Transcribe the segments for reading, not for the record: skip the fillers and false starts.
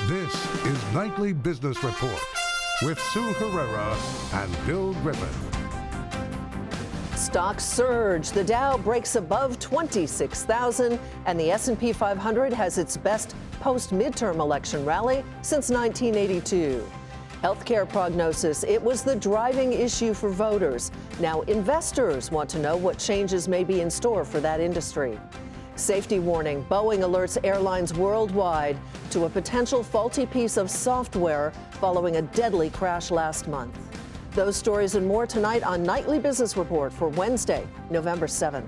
This is Nightly Business Report with Sue Herrera and Bill Griffin. Stocks surge. The Dow breaks above 26,000, and the S&P 500 has its best post-midterm election rally since 1982. Healthcare prognosis, it was the driving issue for voters. Now investors want to know what changes may be in store for that industry. Safety warning, Boeing alerts airlines worldwide to a potential faulty piece of software following a deadly crash last month. Those stories and more tonight on Nightly Business Report for Wednesday, November 7th.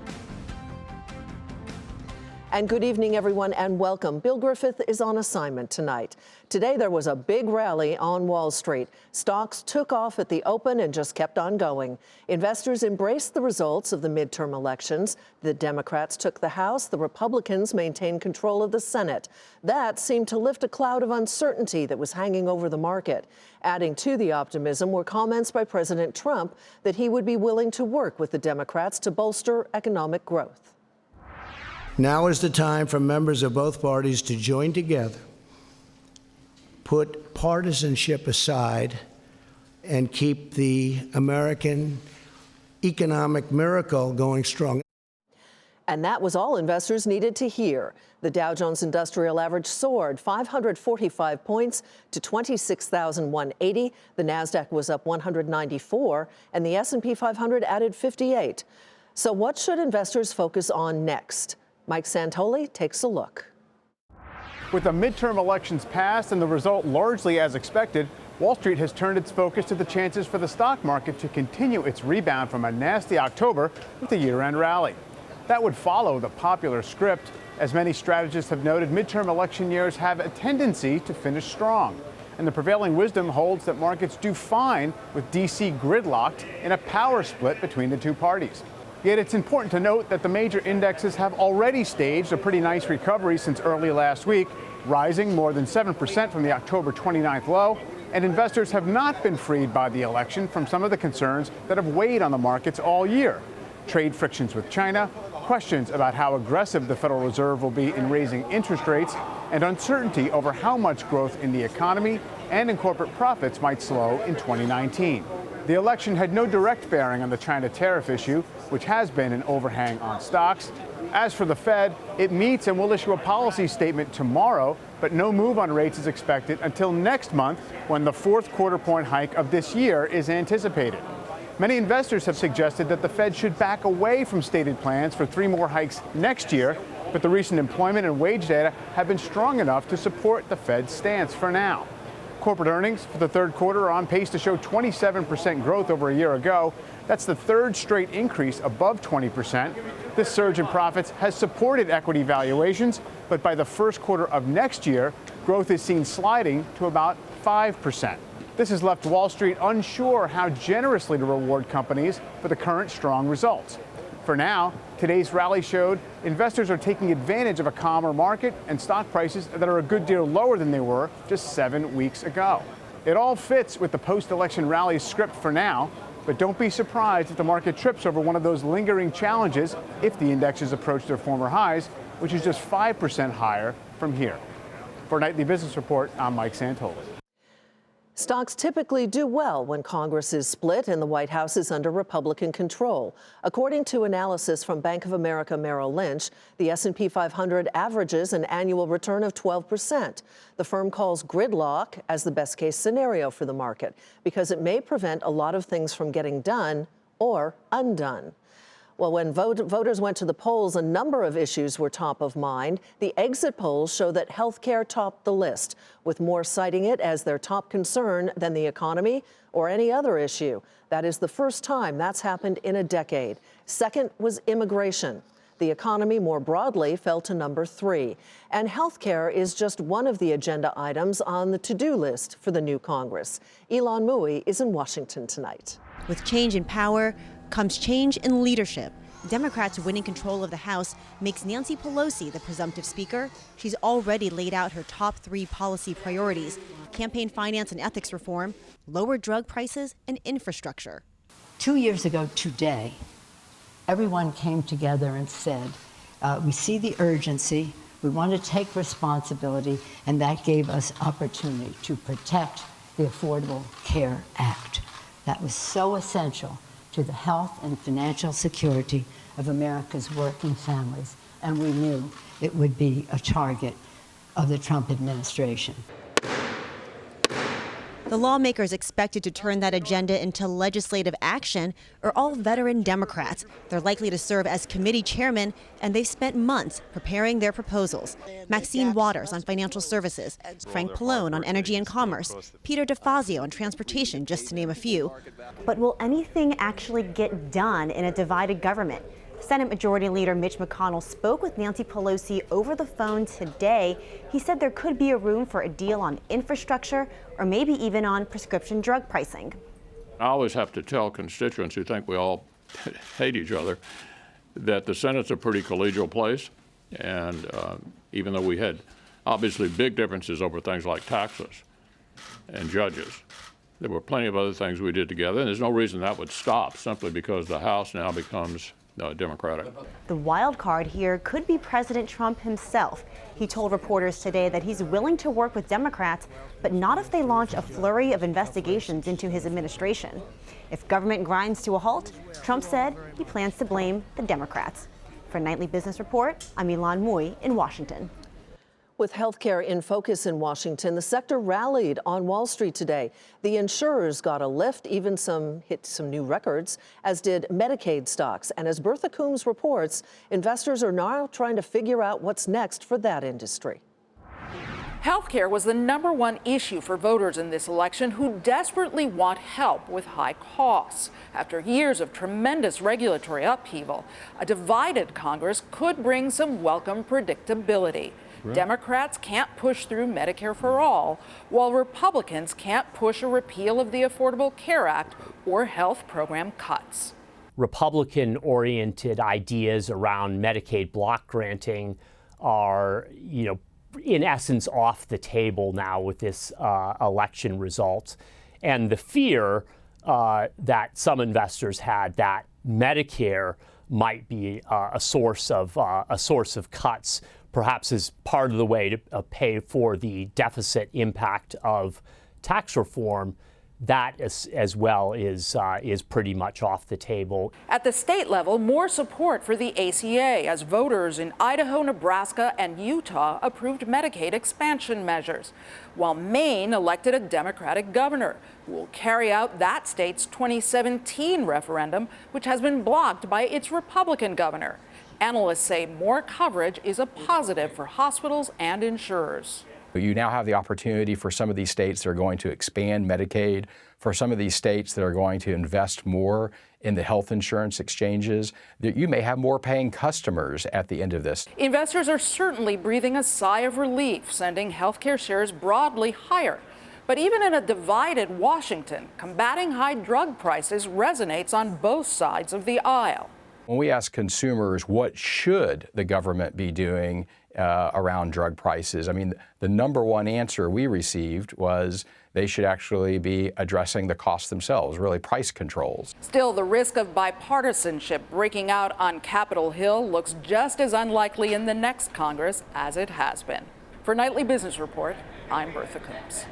And good evening, everyone, and welcome. Bill Griffith is on assignment tonight. Today, there was a big rally on Wall Street. Stocks took off at the open and just kept on going. Investors embraced the results of the midterm elections. The Democrats took the House. The Republicans maintained control of the Senate. That seemed to lift a cloud of uncertainty that was hanging over the market. Adding to the optimism were comments by President Trump that he would be willing to work with the Democrats to bolster economic growth. Now is the time for members of both parties to join together, put partisanship aside, and keep the American economic miracle going strong. And that was all investors needed to hear. The Dow Jones Industrial Average soared 545 points to 26,180. The Nasdaq was up 194, and the S&P 500 added 58. So what should investors focus on next? Mike Santoli takes a look. With the midterm elections passed and the result largely as expected, Wall Street has turned its focus to the chances for the stock market to continue its rebound from a nasty October with a year-end rally. That would follow the popular script. As many strategists have noted, midterm election years have a tendency to finish strong. And the prevailing wisdom holds that markets do fine with D.C. gridlocked in a power split between the two parties. Yet it's important to note that the major indexes have already staged a pretty nice recovery since early last week, rising more than 7% from the October 29th low, and investors have not been freed by the election from some of the concerns that have weighed on the markets all year. Trade frictions with China, questions about how aggressive the Federal Reserve will be in raising interest rates, and uncertainty over how much growth in the economy and in corporate profits might slow in 2019. The election had no direct bearing on the China tariff issue, which has been an overhang on stocks. As for the Fed, it meets and will issue a policy statement tomorrow, but no move on rates is expected until next month, when the fourth quarter-point hike of this year is anticipated. Many investors have suggested that the Fed should back away from stated plans for 3 more hikes next year, but the recent employment and wage data have been strong enough to support the Fed's stance for now. Corporate earnings for the third quarter are on pace to show 27% growth over a year ago. That's the third straight increase above 20%. This surge in profits has supported equity valuations, but by the first quarter of next year, growth is seen sliding to about 5%. This has left Wall Street unsure how generously to reward companies for the current strong results. For now, today's rally showed investors are taking advantage of a calmer market and stock prices that are a good deal lower than they were just 7 weeks ago. It all fits with the post-election rally script for now, but don't be surprised if the market trips over one of those lingering challenges if the indexes approach their former highs, which is just 5% higher from here. For Nightly Business Report, I'm Mike Santoli. Stocks typically do well when Congress is split and the White House is under Republican control. According to analysis from Bank of America Merrill Lynch, the S&P 500 averages an annual return of 12%. The firm calls gridlock as the best-case scenario for the market because it may prevent a lot of things from getting done or undone. Well, when voters went to the polls, a number of issues were top of mind. The exit polls show that health care topped the list, with more citing it as their top concern than the economy or any other issue. That is the first time that's happened in a decade. Second was immigration. The economy more broadly fell to number 3. And health care is just one of the agenda items on the to-do list for the new Congress. Elon Mui is in Washington tonight. With change in power comes change in leadership. Democrats winning control of the House makes Nancy Pelosi the presumptive speaker. She's already laid out her top 3 policy priorities: campaign finance and ethics reform, lower drug prices, and infrastructure. 2 years ago today, everyone came together and said, we see the urgency, We want to take responsibility, and that gave us opportunity to protect the Affordable Care Act. That was so essential to the health and financial security of America's working families, and we knew it would be a target of the Trump administration. The lawmakers expected to turn that agenda into legislative action are all veteran Democrats. They're likely to serve as committee chairmen, and they've spent months preparing their proposals. Maxine Waters on financial services, Frank Pallone on energy and commerce, Peter DeFazio on transportation, just to name a few. But will anything actually get done in a divided government? Senate Majority Leader Mitch McConnell spoke with Nancy Pelosi over the phone today. He said there could be a room for a deal on infrastructure or maybe even on prescription drug pricing. I always have to tell constituents who think we all hate each other that the Senate's a pretty collegial place. And even though we had obviously big differences over things like taxes and judges, there were plenty of other things we did together. And there's no reason that would stop simply because the House now becomes Democratic. The wild card here could be President Trump himself. He told reporters today that he's willing to work with Democrats, but not if they launch a flurry of investigations into his administration. If government grinds to a halt, Trump said he plans to blame the Democrats. For Nightly Business Report, I'm Ilan Mui in Washington. With healthcare in focus in Washington, the sector rallied on Wall Street today. The insurers got a lift, even hit some new records, as did Medicaid stocks. And as Bertha Coombs reports, investors are now trying to figure out what's next for that industry. Healthcare was the #1 issue for voters in this election who desperately want help with high costs. After years of tremendous regulatory upheaval, a divided Congress could bring some welcome predictability. Right. Democrats can't push through Medicare for all, while Republicans can't push a repeal of the Affordable Care Act or health program cuts. Republican-oriented ideas around Medicaid block granting are, in essence off the table now with this election result. And the fear that some investors had that Medicare might be a source of cuts, perhaps as part of the way to pay for the deficit impact of tax reform, that as well is pretty much off the table. At the state level, more support for the ACA as voters in Idaho, Nebraska, and Utah approved Medicaid expansion measures, while Maine elected a Democratic governor who will carry out that state's 2017 referendum, which has been blocked by its Republican governor. Analysts say more coverage is a positive for hospitals and insurers. You now have the opportunity for some of these states that are going to expand Medicaid, for some of these states that are going to invest more in the health insurance exchanges, that you may have more paying customers at the end of this. Investors are certainly breathing a sigh of relief, sending healthcare shares broadly higher. But even in a divided Washington, combating high drug prices resonates on both sides of the aisle. When we ask consumers what should the government be doing around drug prices, I mean, the #1 answer we received was they should actually be addressing the costs themselves, really price controls. Still, the risk of bipartisanship breaking out on Capitol Hill looks just as unlikely in the next Congress as it has been. For Nightly Business Report, I'm Bertha Coombs.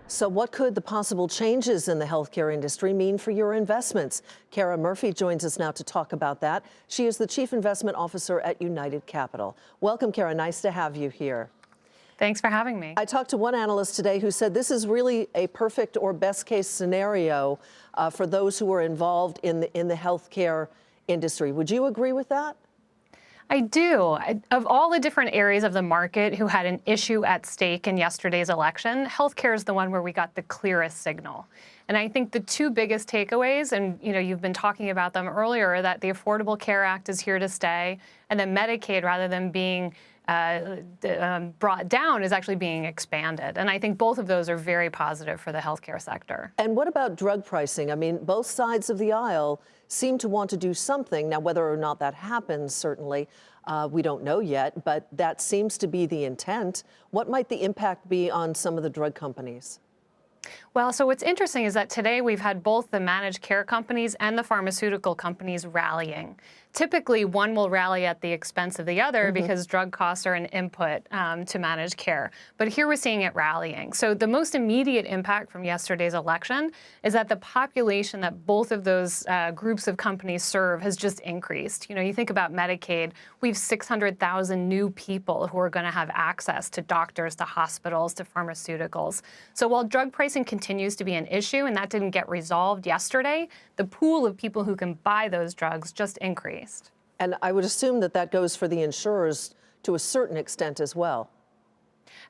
So what could the possible changes in the healthcare industry mean for your investments? Kara Murphy joins us now to talk about that. She is the Chief Investment Officer at United Capital. Welcome, Kara. Nice to have you here. Thanks for having me. I talked to one analyst today who said this is really a perfect or best case scenario for those who are involved in the healthcare industry. Would you agree with that? I do. Of all the different areas of the market who had an issue at stake in yesterday's election, healthcare is the one where we got the clearest signal. And I think the two biggest takeaways, and you've been talking about them earlier, are that the Affordable Care Act is here to stay, and that Medicaid, rather than being brought down, is actually being expanded. And I think both of those are very positive for the healthcare sector. And what about drug pricing? I mean, both sides of the aisle seem to want to do something. Now, whether or not that happens, certainly, we don't know yet, but that seems to be the intent. What might the impact be on some of the drug companies? Well, so what's interesting is that today we've had both the managed care companies and the pharmaceutical companies rallying. typically one will rally at the expense of the other because drug costs are an input to managed care. But here we're seeing it rallying. So the most immediate impact from yesterday's election is that the population that both of those groups of companies serve has just increased. You know, you think about Medicaid, we have 600,000 new people who are going to have access to doctors, to hospitals, to pharmaceuticals. So while drug pricing continues to be an issue, and that didn't get resolved yesterday, the pool of people who can buy those drugs just increased. And I would assume that that goes for the insurers to a certain extent as well.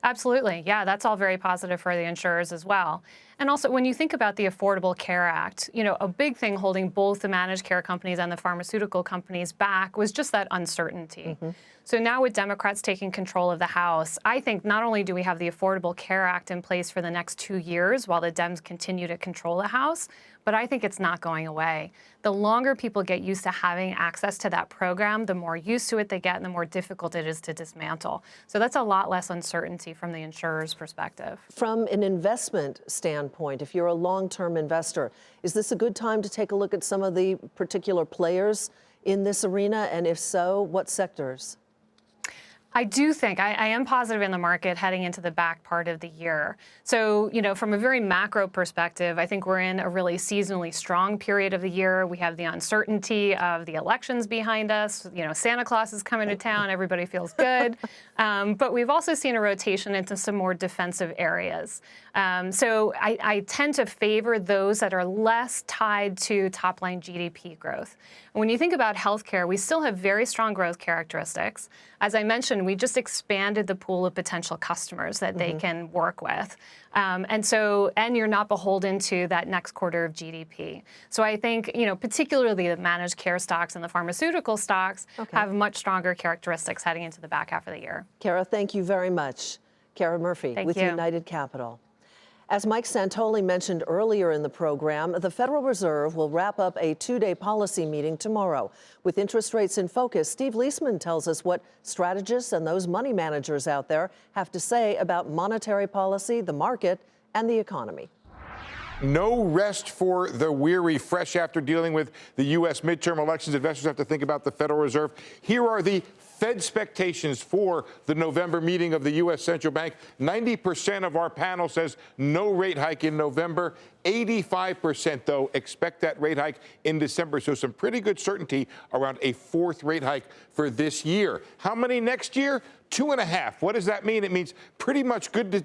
Absolutely. Yeah, that's all very positive for the insurers as well. And also, when you think about the Affordable Care Act, you know, a big thing holding both the managed care companies and the pharmaceutical companies back was just that uncertainty. So now with Democrats taking control of the House, I think not only do we have the Affordable Care Act in place for the next 2 years while the Dems continue to control the House, but I think it's not going away. The longer people get used to having access to that program, the more used to it they get and the more difficult it is to dismantle. So that's a lot less uncertainty from the insurer's perspective. From an investment standpoint, if you're a long-term investor, is this a good time to take a look at some of the particular players in this arena? And if so, what sectors? I do think I am positive in the market heading into the back part of the year. So, you know, from a very macro perspective, I think we're in a really seasonally strong period of the year. We have the uncertainty of the elections behind us. You know, Santa Claus is coming to town. Everybody feels good. But we've also seen a rotation into some more defensive areas. So I tend to favor those that are less tied to top-line GDP growth. And when you think about healthcare, we still have very strong growth characteristics. As I mentioned, we just expanded the pool of potential customers that they can work with. And you're not beholden to that next quarter of GDP. So I think, you know, particularly the managed care stocks and the pharmaceutical stocks have much stronger characteristics heading into the back half of the year. Kara, thank you very much. Kara Murphy with United Capital. As Mike Santoli mentioned earlier in the program, the Federal Reserve will wrap up a 2-day policy meeting tomorrow. With interest rates in focus, Steve Leisman tells us what strategists and those money managers out there have to say about monetary policy, the market, and the economy. No rest for the weary. Fresh after dealing with the U.S. midterm elections, investors have to think about the Federal Reserve. Here are the Fed expectations for the November meeting of the U.S. Central Bank. 90% of our panel says no rate hike in November. 85%, though, expect that rate hike in December. So some pretty good certainty around a fourth rate hike for this year. How many next year? 2.5. What does that mean? It means pretty much good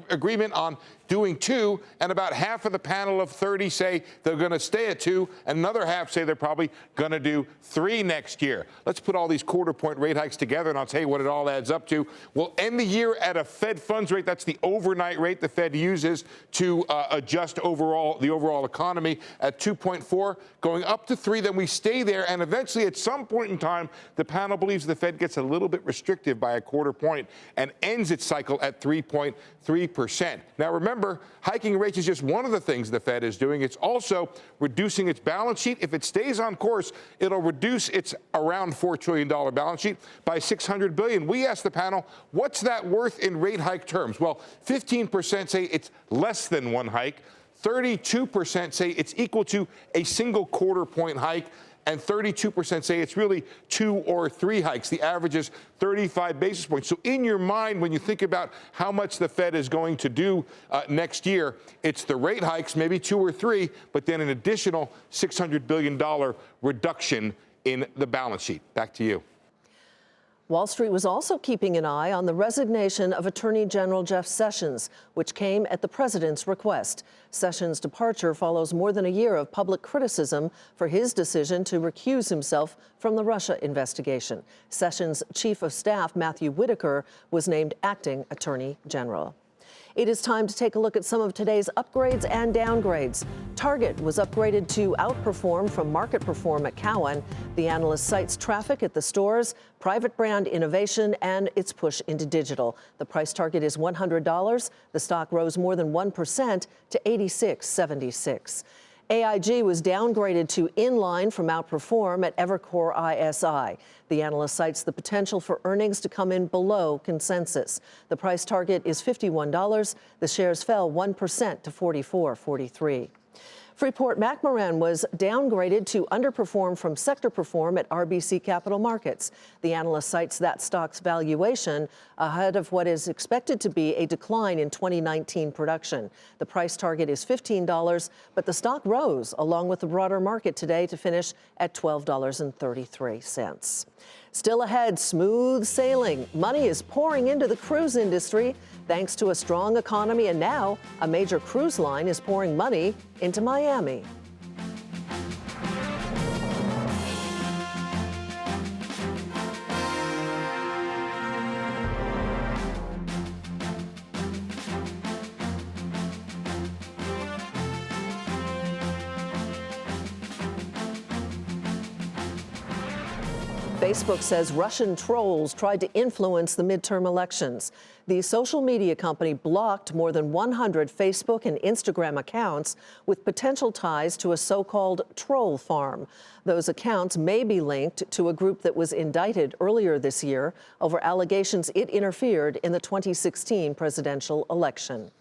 agreement on doing 2, and about half of the panel of 30 say they're going to stay at 2, and another half say they're probably going to do 3 next year. Let's put all these quarter-point rate hikes together, and I'll tell you what it all adds up to. We'll end the year at a Fed funds rate. That's the overnight rate the Fed uses to adjust the overall economy at 2.4, going up to 3. Then we stay there, and eventually, at some point in time, the panel believes the Fed gets a little bit restrictive by a quarter point and ends its cycle at 3.3%. Now, remember, hiking rates is just one of the things the Fed is doing. It's also reducing its balance sheet. If it stays on course, it'll reduce its around $4 trillion balance sheet by $600 billion. We asked the panel, what's that worth in rate hike terms? Well, 15% say it's less than 1 hike. 32% say it's equal to a single quarter point hike, and 32% say it's really 2 or 3 hikes. The average is 35 basis points. So in your mind, when you think about how much the Fed is going to do next year, it's the rate hikes, maybe 2 or 3, but then an additional $600 billion reduction in the balance sheet. Back to you. Wall Street was also keeping an eye on the resignation of Attorney General Jeff Sessions, which came at the president's request. Sessions' departure follows more than a year of public criticism for his decision to recuse himself from the Russia investigation. Sessions' chief of staff, Matthew Whitaker, was named acting Attorney General. It is time to take a look at some of today's upgrades and downgrades. Target was upgraded to outperform from market perform at Cowen. The analyst cites traffic at the stores, private brand innovation, and its push into digital. The price target is $100. The stock rose more than 1% to $86.76. AIG was downgraded to inline from outperform at Evercore ISI. The analyst cites the potential for earnings to come in below consensus. The price target is $51. The shares fell 1% to $44.43. Freeport-McMoRan was downgraded to underperform from sector perform at RBC Capital Markets. The analyst cites that stock's valuation ahead of what is expected to be a decline in 2019 production. The price target is $15, but the stock rose along with the broader market today to finish at $12.33. Still ahead, smooth sailing. Money is pouring into the cruise industry thanks to a strong economy, and now a major cruise line is pouring money into Miami. Facebook says Russian trolls tried to influence the midterm elections. The social media company blocked more than 100 Facebook and Instagram accounts with potential ties to a so-called troll farm. Those accounts may be linked to a group that was indicted earlier this year over allegations it interfered in the 2016 presidential election.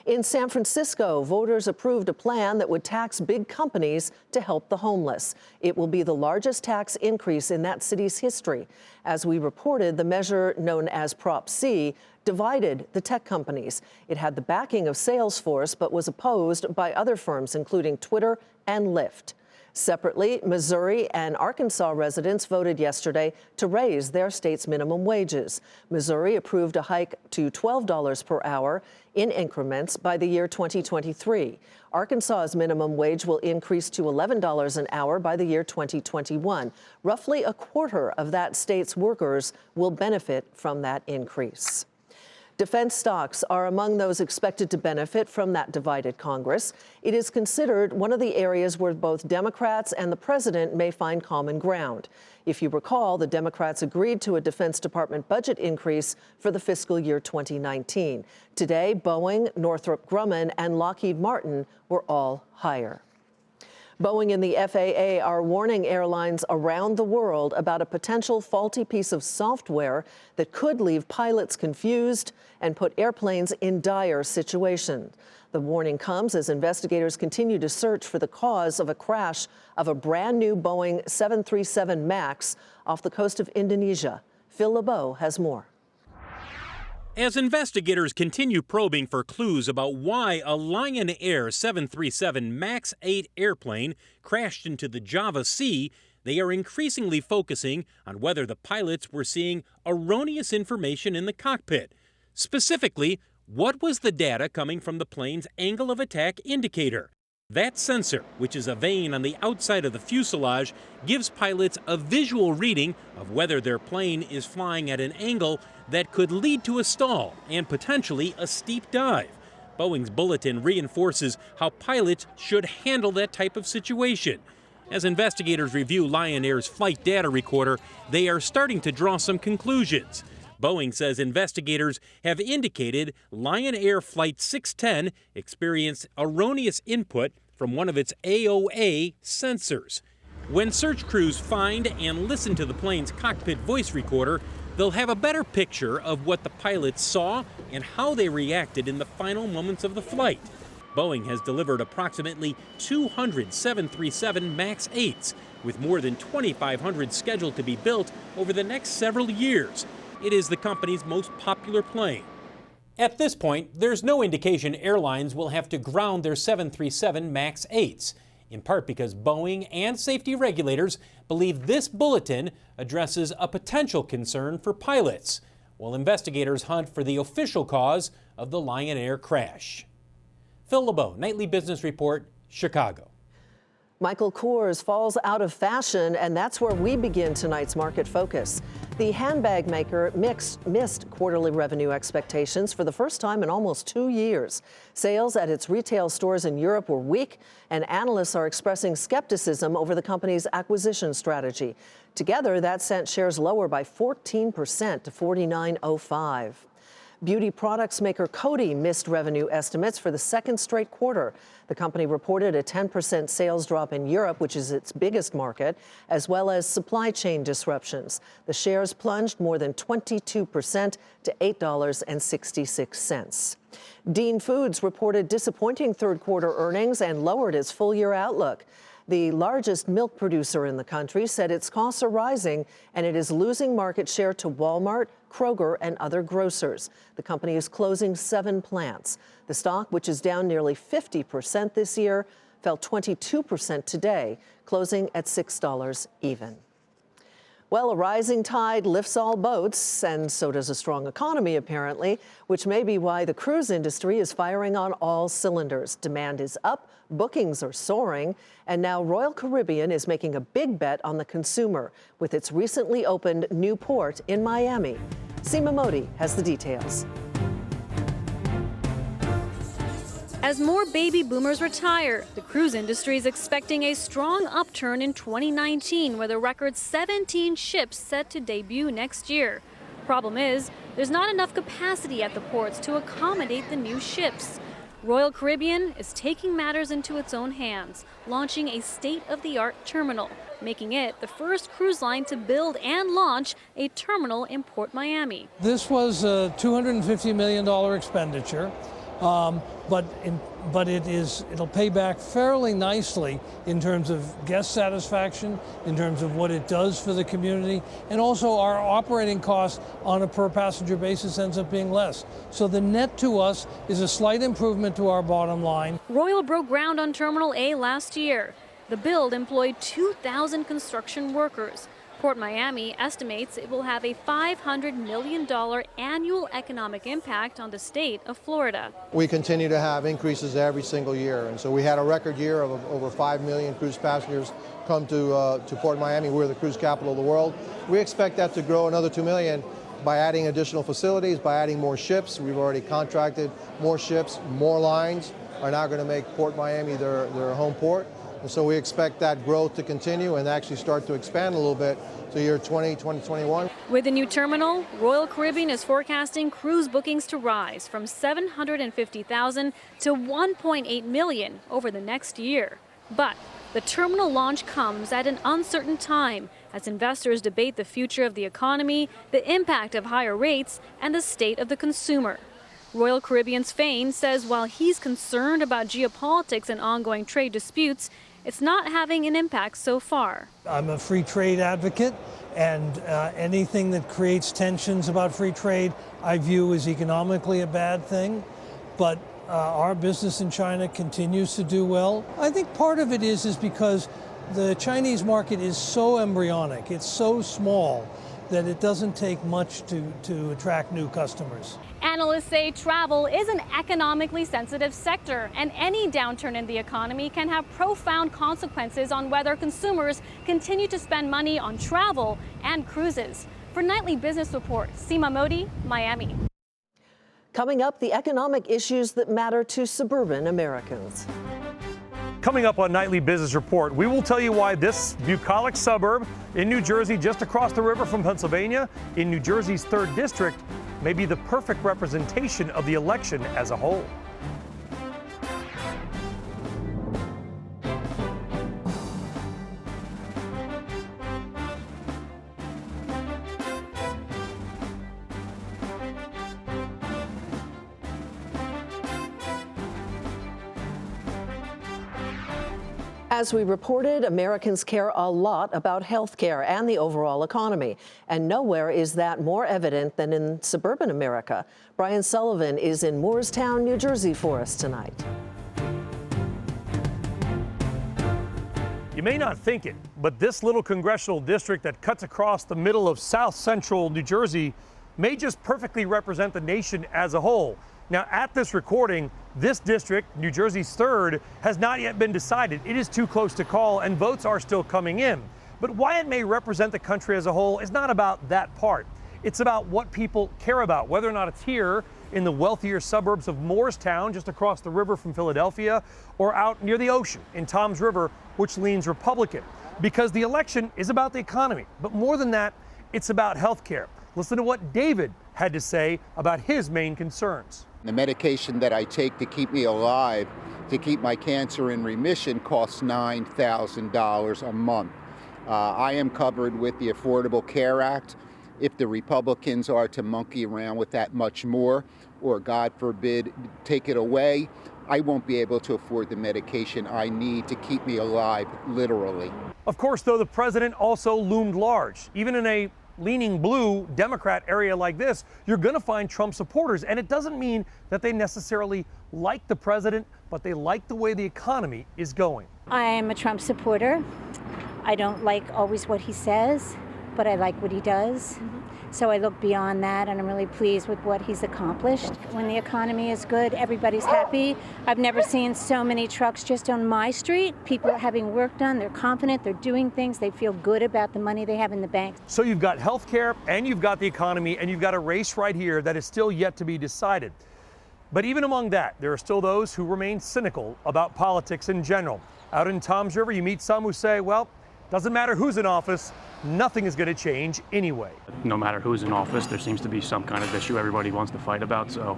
In San Francisco, voters approved a plan that would tax big companies to help the homeless. It will be the largest tax increase in that city's history. As we reported, the measure, known as Prop C, divided the tech companies. It had the backing of Salesforce, but was opposed by other firms, including Twitter and Lyft. Separately, Missouri and Arkansas residents voted yesterday to raise their state's minimum wages. Missouri approved a hike to $12 per hour in increments by the year 2023. Arkansas's minimum wage will increase to $11 an hour by the year 2021. Roughly a quarter of that state's workers will benefit from that increase. Defense stocks are among those expected to benefit from that divided Congress. It is considered one of the areas where both Democrats and the president may find common ground. If you recall, the Democrats agreed to a Defense Department budget increase for the fiscal year 2019. Today, Boeing, Northrop Grumman, and Lockheed Martin were all higher. Boeing and the FAA are warning airlines around the world about a potential faulty piece of software that could leave pilots confused and put airplanes in dire situations. The warning comes as investigators continue to search for the cause of a crash of a brand new Boeing 737 MAX off the coast of Indonesia. Phil LeBeau has more. As investigators continue probing for clues about why a Lion Air 737 MAX 8 airplane crashed into the Java Sea, they are increasingly focusing on whether the pilots were seeing erroneous information in the cockpit. Specifically, what was the data coming from the plane's angle of attack indicator? That sensor, which is a vane on the outside of the fuselage, gives pilots a visual reading of whether their plane is flying at an angle that could lead to a stall and potentially a steep dive. Boeing's bulletin reinforces how pilots should handle that type of situation. As investigators review Lion Air's flight data recorder, they are starting to draw some conclusions. Boeing says investigators have indicated Lion Air Flight 610 experienced erroneous input from one of its AOA sensors. When search crews find and listen to the plane's cockpit voice recorder, they'll have a better picture of what the pilots saw and how they reacted in the final moments of the flight. Boeing has delivered approximately 200 737 MAX 8s, with more than 2,500 scheduled to be built over the next several years. It is the company's most popular plane. At this point, there's no indication airlines will have to ground their 737 MAX 8s, in part because Boeing and safety regulators believe this bulletin addresses a potential concern for pilots, while investigators hunt for the official cause of the Lion Air crash. Phil LeBeau, Nightly Business Report, Chicago. Michael Kors falls out of fashion, and that's where we begin tonight's market focus. The handbag maker missed quarterly revenue expectations for the first time in almost 2 years. Sales at its retail stores in Europe were weak, and analysts are expressing skepticism over the company's acquisition strategy. Together, that sent shares lower by 14% to $49.05. Beauty products maker Coty missed revenue estimates for the second straight quarter. The company reported a 10% sales drop in Europe, which is its biggest market, as well as supply chain disruptions. The shares plunged more than 22% to $8.66. Dean Foods reported disappointing third quarter earnings and lowered its full year outlook. The largest milk producer in the country said its costs are rising and it is losing market share to Walmart, Kroger, and other grocers. The company is closing 7 plants. The stock, which is down nearly 50% this year, fell 22% today, closing at $6 even. Well, a rising tide lifts all boats, and so does a strong economy, apparently, which may be why the cruise industry is firing on all cylinders. Demand is up, bookings are soaring, and now Royal Caribbean is making a big bet on the consumer with its recently opened new port in Miami. Seema Modi has the details. As more baby boomers retire, the cruise industry is expecting a strong upturn in 2019 with a record 17 ships set to debut next year. Problem is, there's not enough capacity at the ports to accommodate the new ships. Royal Caribbean is taking matters into its own hands, launching a state-of-the-art terminal, making it the first cruise line to build and launch a terminal in Port Miami. This was a $250 million expenditure. But it'll pay back fairly nicely in terms of guest satisfaction, in terms of what it does for the community, and also our operating costs on a per passenger basis ends up being less. So the net to us is a slight improvement to our bottom line. Royal broke ground on Terminal A last year. The build employed 2,000 construction workers. Port Miami estimates it will have a $500 million annual economic impact on the state of Florida. We continue to have increases every single year, and so we had a record year of over 5 million cruise passengers come to Port Miami. We're the cruise capital of the world. We expect that to grow another 2 million by adding additional facilities, by adding more ships. We've already contracted more ships. More lines are now going to make Port Miami their home port. And so we expect that growth to continue and actually start to expand a little bit to year 2021. With the new terminal, Royal Caribbean is forecasting cruise bookings to rise from 750,000 to 1.8 million over the next year. But the terminal launch comes at an uncertain time as investors debate the future of the economy, the impact of higher rates, and the state of the consumer. Royal Caribbean's Fain says while he's concerned about geopolitics and ongoing trade disputes, it's not having an impact so far. I'm a free trade advocate, and anything that creates tensions about free trade I view as economically a bad thing. But our business in China continues to do well. I think part of it is because the Chinese market is so embryonic, it's so small that it doesn't take much to attract new customers. Analysts say travel is an economically sensitive sector, and any downturn in the economy can have profound consequences on whether consumers continue to spend money on travel and cruises. For Nightly Business Report, Seema Modi, Miami. Coming up, the economic issues that matter to suburban Americans. Coming up on Nightly Business Report, we will tell you why this bucolic suburb in New Jersey, just across the river from Pennsylvania, in New Jersey's 3rd District, may be the perfect representation of the election as a whole. As we reported, Americans care a lot about health care and the overall economy, and nowhere is that more evident than in suburban America. Brian Sullivan is in Moorestown, New Jersey for us tonight. You may not think it, but this little congressional district that cuts across the middle of south central New Jersey may just perfectly represent the nation as a whole. Now, at this recording, this district, New Jersey's 3rd, has not yet been decided. It is too close to call, and votes are still coming in. But why it may represent the country as a whole is not about that part. It's about what people care about, whether or not it's here in the wealthier suburbs of Moorestown, just across the river from Philadelphia, or out near the ocean in Toms River, which leans Republican. Because the election is about the economy, but more than that, it's about health care. Listen to what David had to say about his main concerns. The medication that I take to keep me alive, to keep my cancer in remission, costs $9,000 a month. I am covered with the Affordable Care Act. If the Republicans are to monkey around with that much more, or God forbid, take it away, I won't be able to afford the medication I need to keep me alive, literally. Of course, though, the president also loomed large. Even in a leaning blue Democrat area like this, you're going to find Trump supporters. And it doesn't mean that they necessarily like the president, but they like the way the economy is going. I am a Trump supporter. I don't like always what he says, but I like what he does. So I look beyond that, and I'm really pleased with what he's accomplished. When the economy is good, everybody's happy. I've never seen so many trucks just on my street. People are having work done, they're confident, they're doing things, they feel good about the money they have in the bank. So you've got health care, and you've got the economy, and you've got a race right here that is still yet to be decided. But even among that, there are still those who remain cynical about politics in general. Out in Toms River, you meet some who say, well, doesn't matter who's in office, nothing is going to change anyway. No matter who's in office, there seems to be some kind of issue everybody wants to fight about, so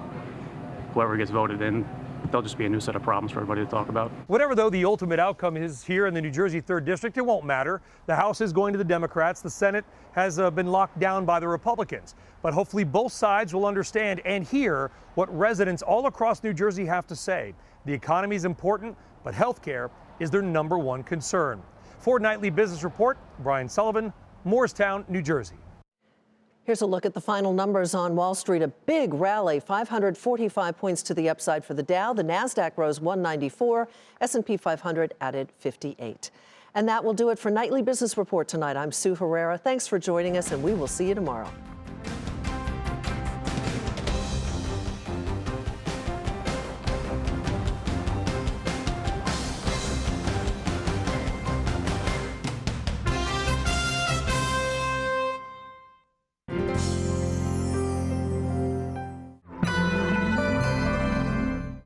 whoever gets voted in, there'll just be a new set of problems for everybody to talk about. Whatever, though, the ultimate outcome is here in the New Jersey 3rd District, it won't matter. The House is going to the Democrats. The Senate has been locked down by the Republicans. But hopefully both sides will understand and hear what residents all across New Jersey have to say. The economy is important, but health care is their #1 concern. For Nightly Business Report, Brian Sullivan, Morristown, New Jersey. Here's a look at the final numbers on Wall Street. A big rally, 545 points to the upside for the Dow. The Nasdaq rose 194. S&P 500 added 58. And that will do it for Nightly Business Report tonight. I'm Sue Herrera. Thanks for joining us, and we will see you tomorrow.